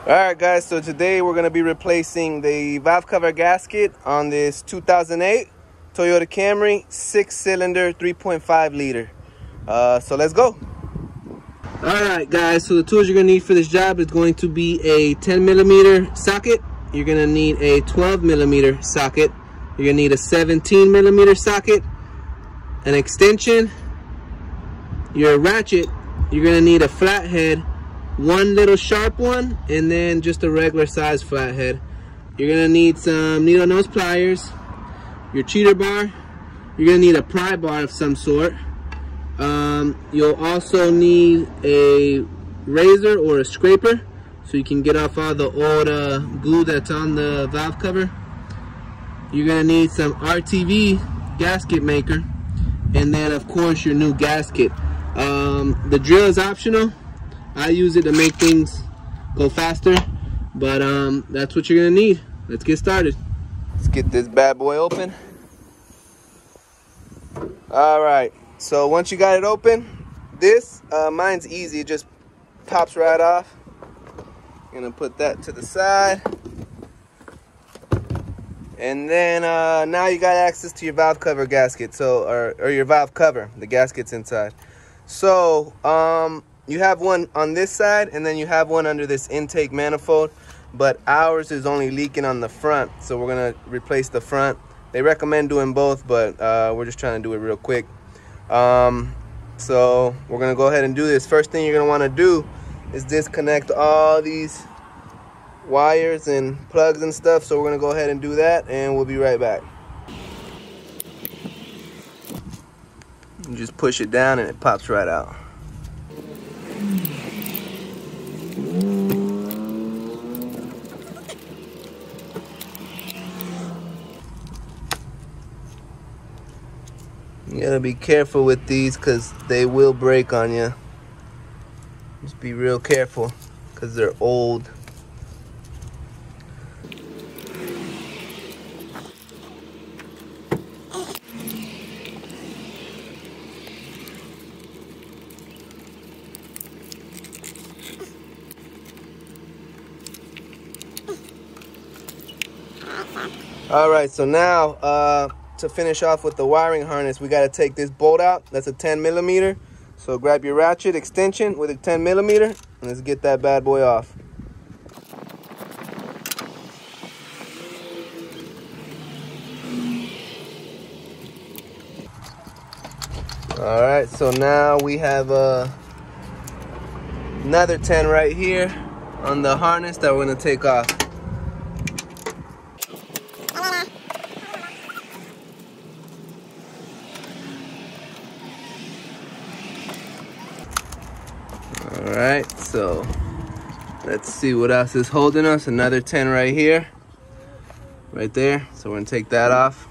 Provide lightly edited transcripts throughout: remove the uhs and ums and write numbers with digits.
Alright guys, so today we're going to be replacing the valve cover gasket on this 2008 Toyota Camry 6-cylinder 3.5 liter. So let's go. Alright guys, so the tools you're going to need for this job is going to be a 10mm socket. You're going to need a 12mm socket. You're going to need a 17mm socket, an extension, your ratchet. You're going to need a flathead, one little sharp one, and then just a regular size flathead. You're gonna need some needle nose pliers, your cheater bar. You're gonna need a pry bar of some sort. You'll also need a razor or a scraper so you can get off all the old glue that's on the valve cover. You're gonna need some RTV gasket maker, and then of course your new gasket. The drill is optional. I use it to make things go faster, but that's what you're gonna need. Let's get started. Let's get this bad boy open. All right, so once you got it open, this, mine's easy, it just pops right off. I'm gonna put that to the side. And then now you got access to your valve cover gasket, so or your valve cover, the gasket's inside. So, you have one on this side, and then you have one under this intake manifold, but ours is only leaking on the front, so we're gonna replace the front. They recommend doing both, but we're just trying to do it real quick. So we're gonna go ahead and do this. First thing you're gonna wanna do is disconnect all these wires and plugs and stuff, so we're gonna go ahead and do that, and we'll be right back. You just push it down and it pops right out. You gotta be careful with these because they will break on you. Just be real careful because they're old. All right, so now to finish off with the wiring harness, we got to take this bolt out. That's a 10mm. So grab your ratchet extension with a 10mm, and let's get that bad boy off. All right, so now we have another 10 right here on the harness that we're going to take off. Alright, so let's see what else is holding us. Another 10 right here. Right there. So we're going to take that off.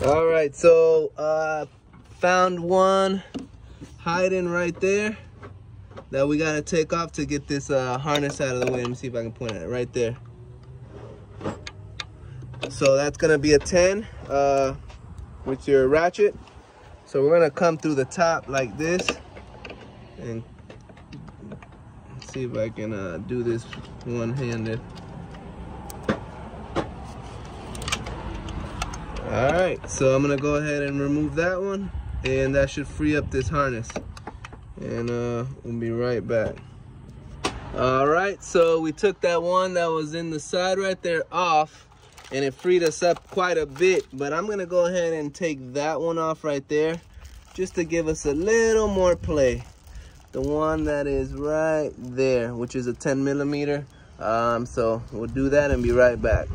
All right, so found one hiding right there that we gotta take off to get this harness out of the way. Let me see if I can point at it right there. So that's gonna be a 10 with your ratchet. So we're gonna come through the top like this, and see if I can do this one-handed. All right, so I'm gonna go ahead and remove that one, and that should free up this harness, and we'll be right back. All right, so we took that one that was in the side right there off, and it freed us up quite a bit, but I'm gonna go ahead and take that one off right there just to give us a little more play. The one that is right there, which is a 10mm. So we'll do that and be right back.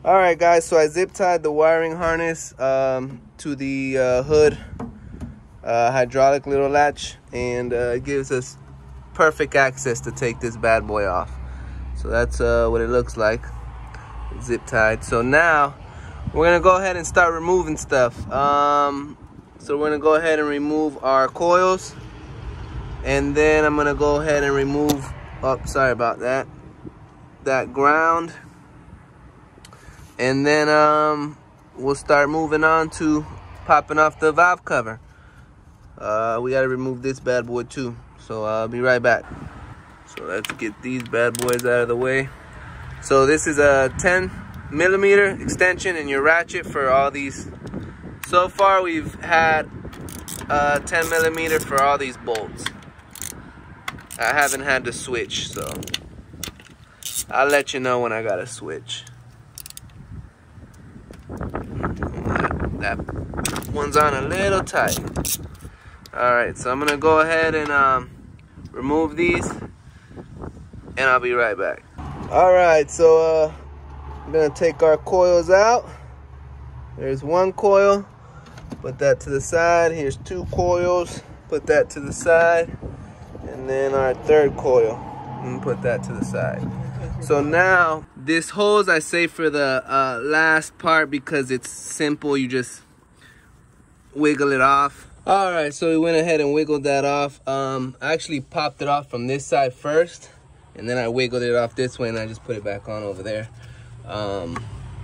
All right guys, so I zip tied the wiring harness to the hood hydraulic little latch, and it gives us perfect access to take this bad boy off. So that's what it looks like, zip tied. So now we're gonna go ahead and start removing stuff. So we're gonna go ahead and remove our coils, and then I'm gonna go ahead and remove, oh, sorry about that, that ground, and then we'll start moving on to popping off the valve cover. We gotta remove this bad boy too, so I'll be right back. So let's get these bad boys out of the way. So this is a 10mm extension in your ratchet for all these. So far we've had 10mm for all these bolts. I haven't had to switch, so I'll let you know when I gotta switch. That one's on a little tight. Alright, so I'm gonna go ahead and remove these, and I'll be right back. Alright, so I'm gonna take our coils out. There's one coil, put that to the side. Here's two coils, put that to the side. And then our third coil, and put that to the side. So now, this hose I save for the last part because it's simple. You just wiggle it off. Alright, so we went ahead and wiggled that off. I actually popped it off from this side first, and then I wiggled it off this way, and I just put it back on over there.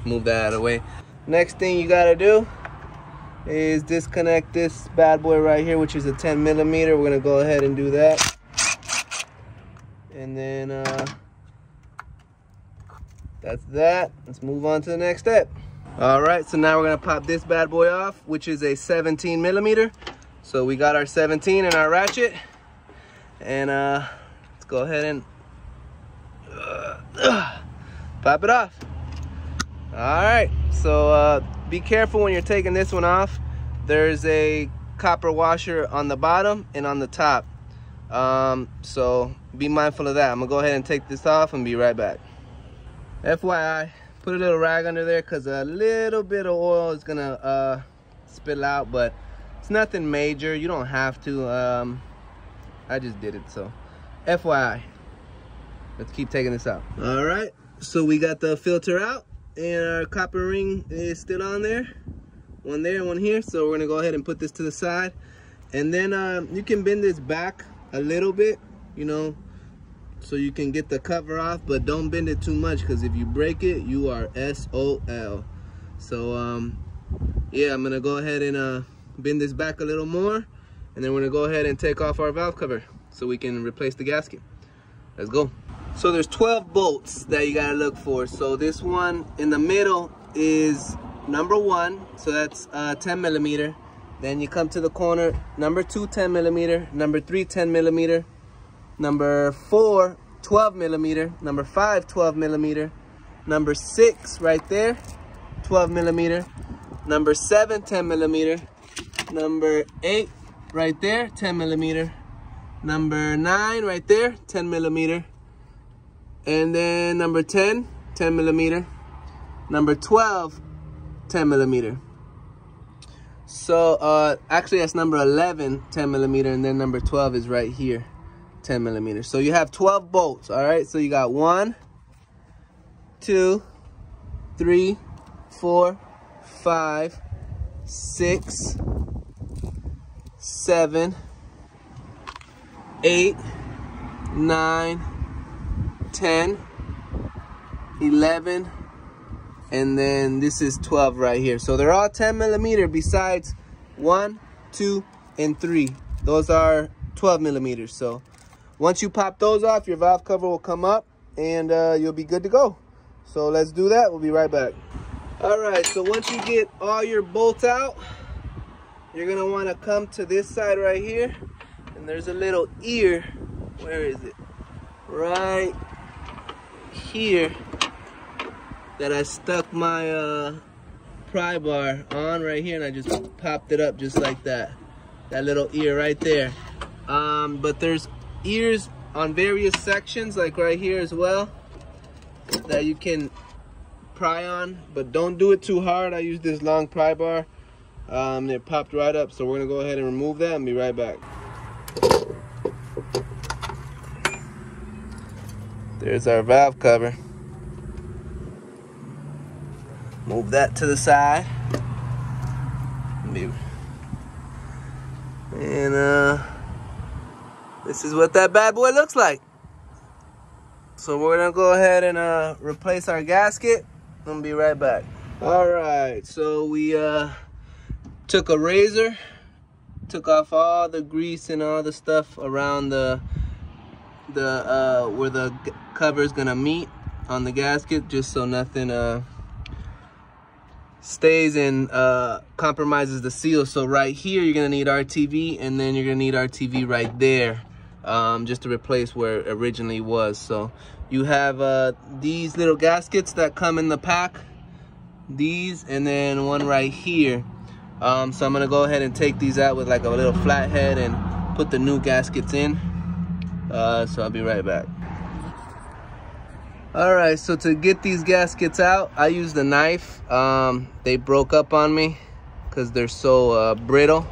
Move that out of the way. Next thing you gotta do is disconnect this bad boy right here, which is a 10mm. We're gonna go ahead and do that. And then that's that. Let's move on to the next step. Alright, so now we're gonna pop this bad boy off, which is a 17mm. So we got our 17 in our ratchet, and let's go ahead and pop it off. Alright, so be careful when you're taking this one off. There's a copper washer on the bottom and on the top, so be mindful of that. I'm gonna go ahead and take this off and be right back. FYI, put a little rag under there because a little bit of oil is gonna spill out, but it's nothing major. You don't have to. I just did it, so FYI. Let's keep taking this out. All right, so we got the filter out, and our copper ring is still on there. One there, one here. So we're gonna go ahead and put this to the side, and then you can bend this back a little bit, you know, so you can get the cover off, but don't bend it too much because if you break it, you are SOL. So yeah, I'm gonna go ahead and bend this back a little more, and then we're gonna go ahead and take off our valve cover so we can replace the gasket. Let's go. So there's 12 bolts that you gotta look for. So this one in the middle is number 1, so that's 10mm. Then you come to the corner, number 2, 10mm, number 3, 10mm, number 4, 12mm, number 5, 12mm, number 6 right there, 12mm, number 7, 10mm, number 8 right there, 10mm, number 9 right there, 10mm, and then number 10, 10mm, number 12, 10mm. So actually that's number 11, 10mm, and then number 12 is right here, 10mm. So you have 12 bolts. All right, so you got 1, 2, 3, 4, 5, 6, 7, 8, 9, 10, 11, and then this is 12 right here. So they're all 10mm besides 1, 2, and 3. Those are 12mm. So once you pop those off, your valve cover will come up, and you'll be good to go. So let's do that. We'll be right back. All right, so once you get all your bolts out, you're gonna wanna come to this side right here, and there's a little ear. Where is it? Right here that I stuck my pry bar on right here, and I just popped it up just like that. That little ear right there. But there's ears on various sections, like right here as well, that you can pry on, but don't do it too hard. I use this long pry bar. It popped right up, so we're gonna go ahead and remove that and be right back. There's our valve cover. Move that to the side. And this is what that bad boy looks like. So we're gonna go ahead and replace our gasket. I'm gonna be right back. All right, so we took a razor, took off all the grease and all the stuff around the where the cover is gonna meet on the gasket, just so nothing stays and compromises the seal. So right here you're gonna need RTV, and then you're gonna need RTV right there, just to replace where it originally was. So you have these little gaskets that come in the pack, these, and then one right here. So I'm gonna go ahead and take these out with like a little flathead and put the new gaskets in. So I'll be right back. All right, so to get these gaskets out, I used a knife. They broke up on me because they're so brittle.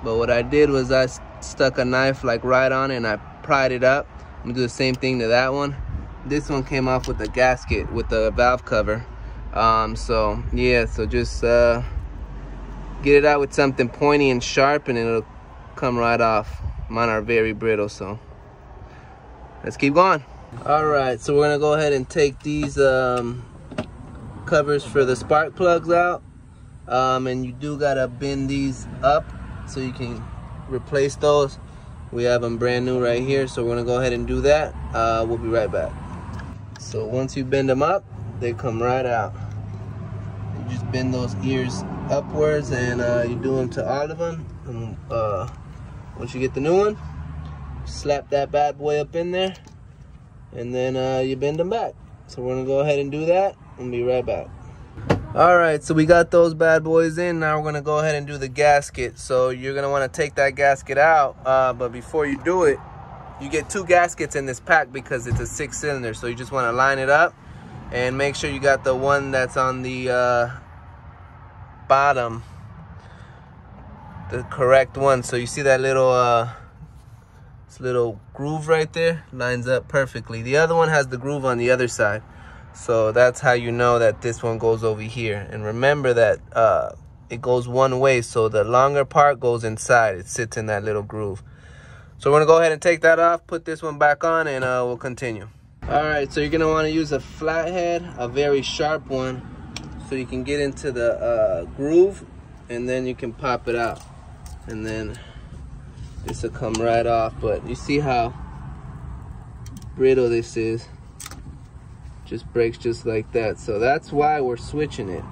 But what I did was I stuck a knife like right on it and I pried it up. I'm gonna do the same thing to that one. This one came off with the gasket, with the valve cover. So yeah, so just get it out with something pointy and sharp and it'll come right off. Mine are very brittle, so let's keep going. All right, so we're gonna go ahead and take these covers for the spark plugs out. And you do gotta bend these up so you can replace those. We have them brand new right here, so we're gonna go ahead and do that. We'll be right back. So once you bend them up, they come right out. You just bend those ears upwards, and you do them to all of them. And once you get the new one, slap that bad boy up in there, and then you bend them back. So we're gonna go ahead and do that and be right back. All right, so we got those bad boys in. Now we're gonna go ahead and do the gasket. So you're gonna wanna take that gasket out, but before you do it, you get 2 gaskets in this pack because it's a 6-cylinder. So you just wanna line it up and make sure you got the one that's on the bottom, the correct one. So you see that little this little groove right there lines up perfectly. The other one has the groove on the other side, so that's how you know that this one goes over here. And remember that it goes one way, so the longer part goes inside. It sits in that little groove. So we're gonna go ahead and take that off, put this one back on, and we'll continue. All right, so you're gonna want to use a flathead, a very sharp one, so you can get into the groove, and then you can pop it out, and then this will come right off. But you see how brittle this is? Just breaks just like that. So that's why we're switching it,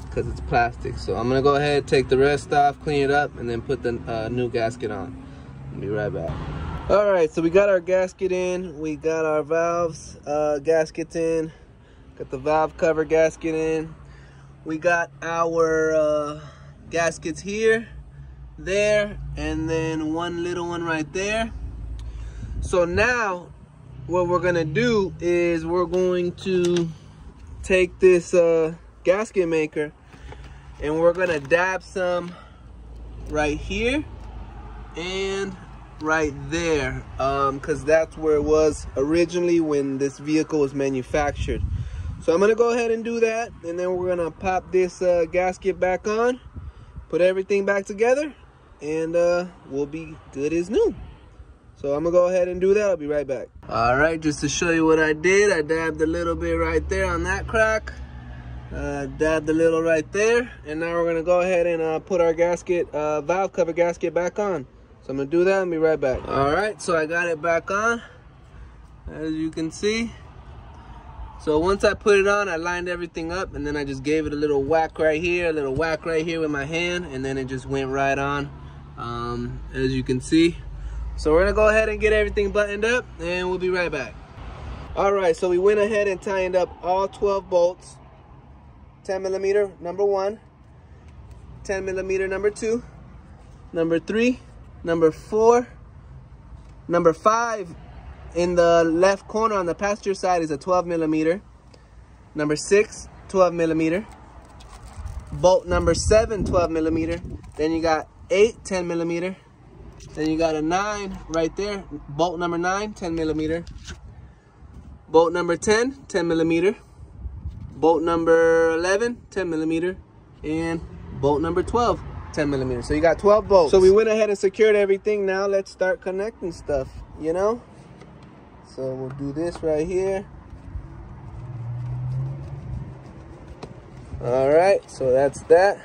because it's plastic. So I'm gonna go ahead, take the rest off, clean it up, and then put the new gasket on. I'll be right back. All right, so we got our gasket in, we got our valves gaskets in, got the valve cover gasket in, we got our gaskets here, there, and then one little one right there. So now what we're gonna do is we're going to take this gasket maker and we're gonna dab some right here and right there, because that's where it was originally when this vehicle was manufactured. So I'm gonna go ahead and do that, and then we're gonna pop this gasket back on, put everything back together, and we'll be good as new. So I'm gonna go ahead and do that. I'll be right back. All right, just to show you what I did, I dabbed a little bit right there on that crack, dabbed a little right there, and now we're gonna go ahead and put our gasket, valve cover gasket back on. So I'm gonna do that and be right back. All right, so I got it back on, as you can see. So once I put it on, I lined everything up, and then I just gave it a little whack right here, a little whack right here with my hand, and then it just went right on, as you can see. So we're gonna go ahead and get everything buttoned up, and we'll be right back. All right, so we went ahead and tightened up all 12 bolts. 10mm number 1, 10mm number 2, number 3, number 4, number 5 in the left corner on the passenger side is a 12mm. Number 6, 12mm. Bolt number 7, 12mm. Then you got 8, 10mm. Then you got a 9 right there. Bolt number 9, 10mm. Bolt number 10, 10mm. Bolt number 11, 10mm. And bolt number 12, 10 millimeters. So you got 12 bolts. So we went ahead and secured everything. Now let's start connecting stuff, you know? So we'll do this right here. All right, so that's that.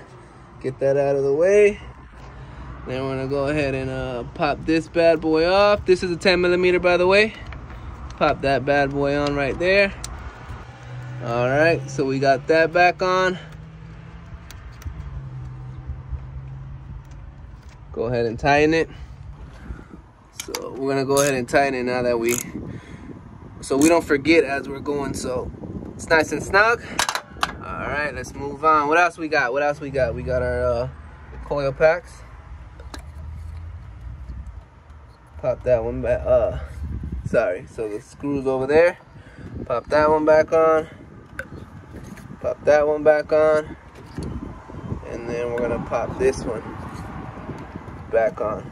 Get that out of the way. Then we're gonna go ahead and pop this bad boy off. This is a 10 millimeter, by the way. Pop that bad boy on right there. All right, so we got that back on. Go ahead and tighten it. So we're gonna go ahead and tighten it now that so we don't forget as we're going, so it's nice and snug. All right, let's move on. What else we got? What else we got? We got our coil packs. Pop that one back. Sorry, so the screws over there. Pop that one back on. Pop that one back on. And then we're gonna pop this one back on.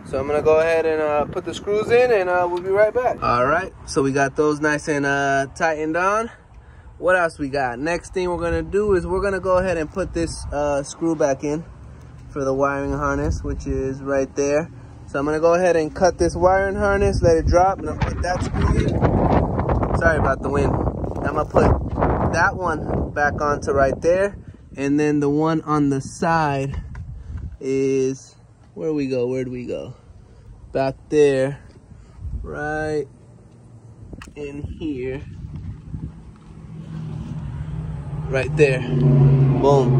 So I'm gonna go ahead and put the screws in, and we'll be right back. All right, so we got those nice and tightened on. What else we got? Next thing we're gonna do is we're gonna go ahead and put this screw back in for the wiring harness, which is right there. So I'm gonna go ahead and cut this wiring harness, let it drop, and I'll put that screw in. Sorry about the wind. I'm gonna put that one back onto right there, and then the one on the side is, where do we go? Where do we go? Back there, right in here. Right there. Boom.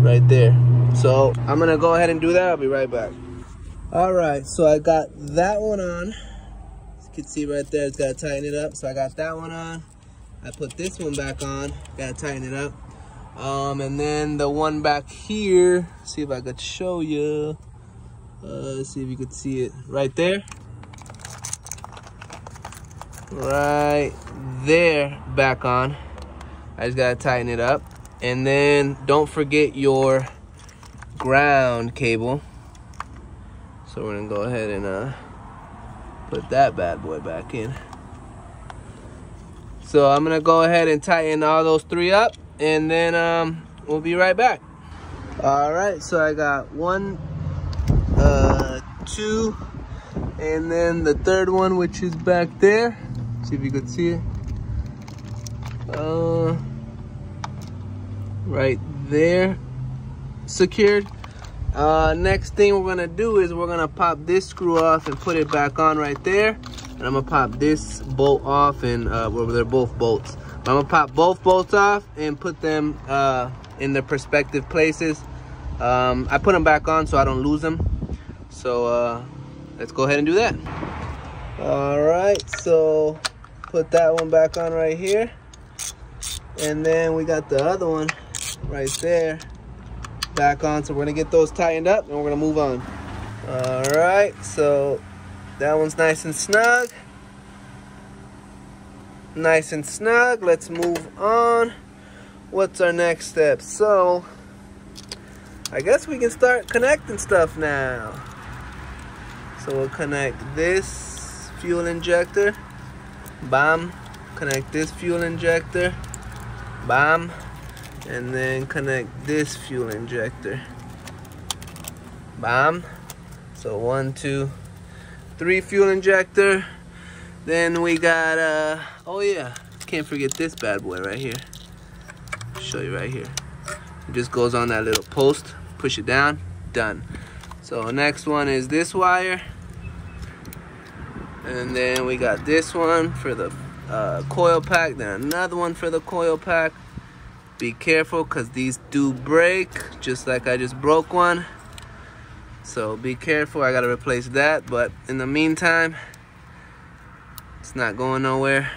Right there. So I'm gonna go ahead and do that. I'll be right back. All right, so I got that one on. As you can see right there, it's gotta tighten it up. So I got that one on. I put this one back on, gotta tighten it up. And then the one back here, see if I could show you. Let's see if you could see it right there. Right there, back on. I just gotta tighten it up. And then don't forget your ground cable. So we're gonna go ahead and put that bad boy back in. So I'm gonna go ahead and tighten all those three up, and then we'll be right back. All right, so I got 1, 2, and then the third one, which is back there. See if you could see it. Right there, secured. Next thing we're gonna do is we're gonna pop this screw off and put it back on right there. And I'm gonna pop this bolt off, and well, they're both bolts. But I'm gonna pop both bolts off and put them in their respective places. I put them back on so I don't lose them. So let's go ahead and do that. All right, so put that one back on right here. And then we got the other one right there back on. So we're gonna get those tightened up, and we're gonna move on. All right, so that one's nice and snug. Nice and snug. Let's move on. What's our next step? So I guess we can start connecting stuff now. So we'll connect this fuel injector. Bam. Connect this fuel injector. Bam. And then connect this fuel injector. Bam. So 1, 2, 3 fuel injector. Then we got oh yeah, can't forget this bad boy right here. I'll show you right here. It just goes on that little post. Push it down. Done. So next one is this wire. And then we got this one for the coil pack. Then another one for the coil pack. Be careful, because these do break, just like I just broke one. So be careful. I gotta replace that, but in the meantime, it's not going nowhere.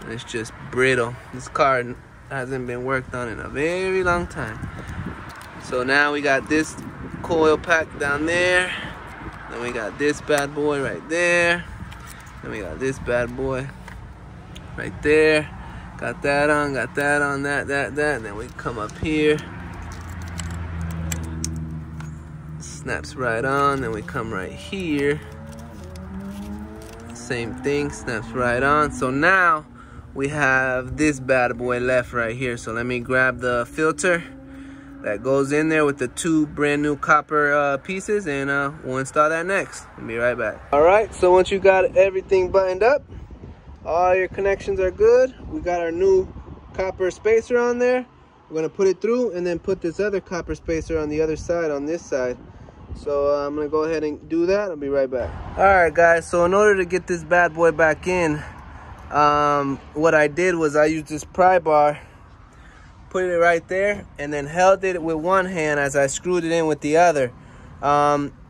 It's just brittle. This car hasn't been worked on in a very long time. So now we got this coil pack down there. Then we got this bad boy right there. Then we got this bad boy right there. Got that on, that. Then we come up here. Snaps right on, then we come right here. Same thing, snaps right on. So now we have this bad boy left right here. So let me grab the filter. that goes in there with the 2 brand new copper pieces, and we'll install that next. I'll be right back. All right, so once you got everything buttoned up, all your connections are good. We got our new copper spacer on there. We're gonna put it through and then put this other copper spacer on the other side, on this side. So I'm gonna go ahead and do that. I'll be right back. All right, guys, so in order to get this bad boy back in, what I did was I used this pry bar, put it right there, and then held it with one hand as I screwed it in with the other.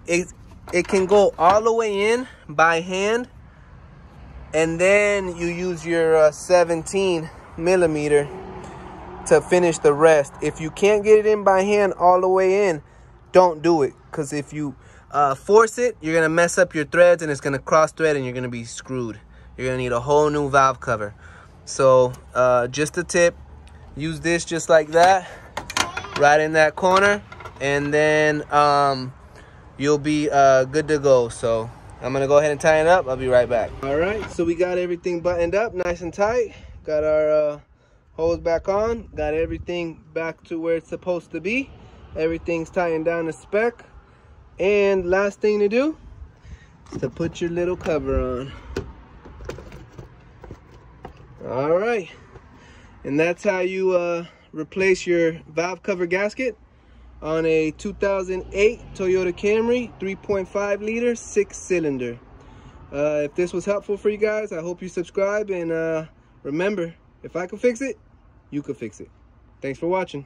It can go all the way in by hand, and then you use your 17 millimeter to finish the rest. If you can't get it in by hand all the way in, don't do it, because if you force it, you're gonna mess up your threads and it's gonna cross thread and you're gonna be screwed. You're gonna need a whole new valve cover. So just a tip, use this just like that, right in that corner, and then you'll be good to go. So I'm gonna go ahead and tie it up. I'll be right back. All right, so we got everything buttoned up nice and tight. Got our hose back on, got everything back to where it's supposed to be. Everything's tying down to spec. And last thing to do is to put your little cover on. All right, and that's how you replace your valve cover gasket on a 2008 Toyota Camry 3.5 liter 6-cylinder. If this was helpful for you guys, I hope you subscribe, and remember, if I can fix it, you can fix it. Thanks for watching.